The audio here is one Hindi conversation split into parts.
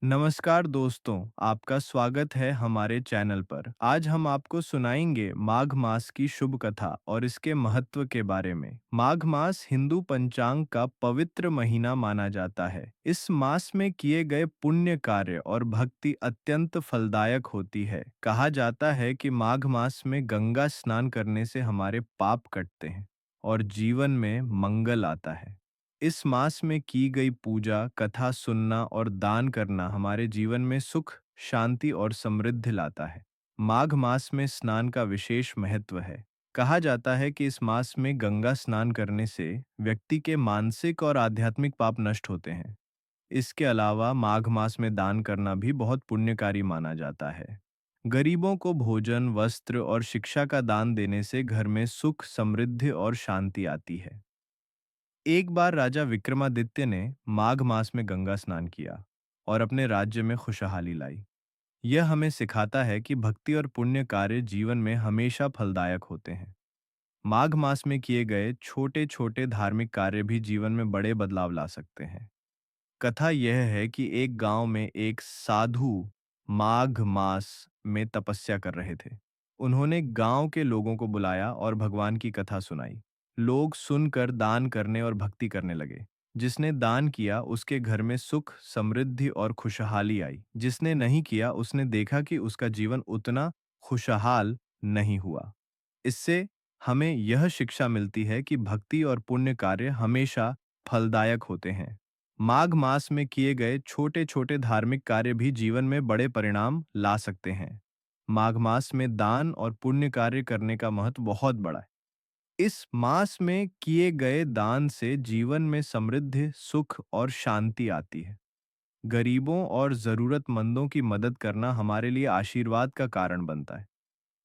नमस्कार दोस्तों, आपका स्वागत है हमारे चैनल पर। आज हम आपको सुनाएंगे माघ मास की शुभ कथा और इसके महत्व के बारे में। माघ मास हिंदू पंचांग का पवित्र महीना माना जाता है। इस मास में किए गए पुण्य कार्य और भक्ति अत्यंत फलदायक होती है। कहा जाता है कि माघ मास में गंगा स्नान करने से हमारे पाप कटते हैं और जीवन में मंगल आता है। इस मास में की गई पूजा, कथा सुनना और दान करना हमारे जीवन में सुख, शांति और समृद्धि लाता है। माघ मास में स्नान का विशेष महत्व है। कहा जाता है कि इस मास में गंगा स्नान करने से व्यक्ति के मानसिक और आध्यात्मिक पाप नष्ट होते हैं। इसके अलावा माघ मास में दान करना भी बहुत पुण्यकारी माना जाता है। गरीबों को भोजन, वस्त्र और शिक्षा का दान देने से घर में सुख, समृद्धि और शांति आती है। एक बार राजा विक्रमादित्य ने माघ मास में गंगा स्नान किया और अपने राज्य में खुशहाली लाई। यह हमें सिखाता है कि भक्ति और पुण्य कार्य जीवन में हमेशा फलदायक होते हैं। माघ मास में किए गए छोटे छोटे धार्मिक कार्य भी जीवन में बड़े बदलाव ला सकते हैं। कथा यह है कि एक गांव में एक साधु माघ मास में तपस्या कर रहे थे। उन्होंने गांव के लोगों को बुलाया और भगवान की कथा सुनाई। लोग सुनकर दान करने और भक्ति करने लगे। जिसने दान किया उसके घर में सुख, समृद्धि और खुशहाली आई। जिसने नहीं किया उसने देखा कि उसका जीवन उतना खुशहाल नहीं हुआ। इससे हमें यह शिक्षा मिलती है कि भक्ति और पुण्य कार्य हमेशा फलदायक होते हैं। माघ मास में किए गए छोटे छोटे धार्मिक कार्य भी जीवन में बड़े परिणाम ला सकते हैं। माघ मास में दान और पुण्य कार्य करने का महत्व बहुत बड़ा है। इस मास में किए गए दान से जीवन में समृद्धि, सुख और शांति आती है। गरीबों और जरूरतमंदों की मदद करना हमारे लिए आशीर्वाद का कारण बनता है।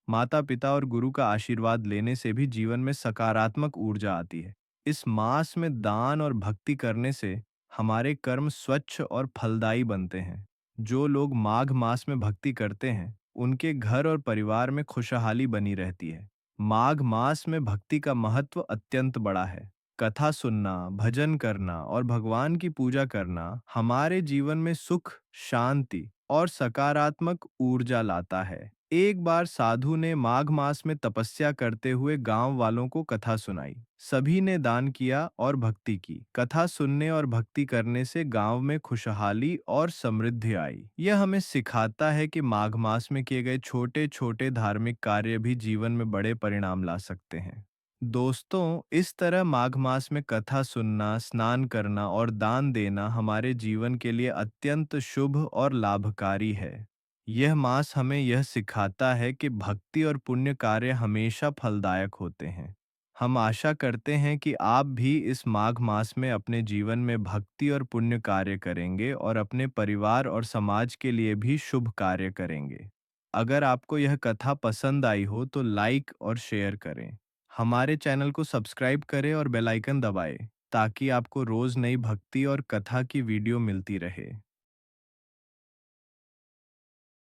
माता पिता और गुरु का आशीर्वाद लेने से भी जीवन में सकारात्मक ऊर्जा आती है। इस मास में दान और भक्ति करने से हमारे कर्म स्वच्छ और फलदायी बनते हैं। जो लोग माघ मास में भक्ति करते हैं उनके घर और परिवार में खुशहाली बनी रहती है। माघ मास में भक्ति का महत्व अत्यंत बड़ा है। कथा सुनना, भजन करना और भगवान की पूजा करना हमारे जीवन में सुख, शांति और सकारात्मक ऊर्जा लाता है। एक बार साधु ने माघ मास में तपस्या करते हुए गांव वालों को कथा सुनाई। सभी ने दान किया और भक्ति की। कथा सुनने और भक्ति करने से गांव में खुशहाली और समृद्धि आई। यह हमें सिखाता है कि माघ मास में किए गए छोटे छोटे धार्मिक कार्य भी जीवन में बड़े परिणाम ला सकते हैं। दोस्तों, इस तरह माघ मास में कथा सुनना, स्नान करना और दान देना हमारे जीवन के लिए अत्यंत शुभ और लाभकारी है। यह मास हमें यह सिखाता है कि भक्ति और पुण्य कार्य हमेशा फलदायक होते हैं। हम आशा करते हैं कि आप भी इस माघ मास में अपने जीवन में भक्ति और पुण्य कार्य करेंगे और अपने परिवार और समाज के लिए भी शुभ कार्य करेंगे। अगर आपको यह कथा पसंद आई हो तो लाइक और शेयर करें। हमारे चैनल को सब्सक्राइब करें और बेल आइकन दबाएं ताकि आपको रोज नई भक्ति और कथा की वीडियो मिलती रहे।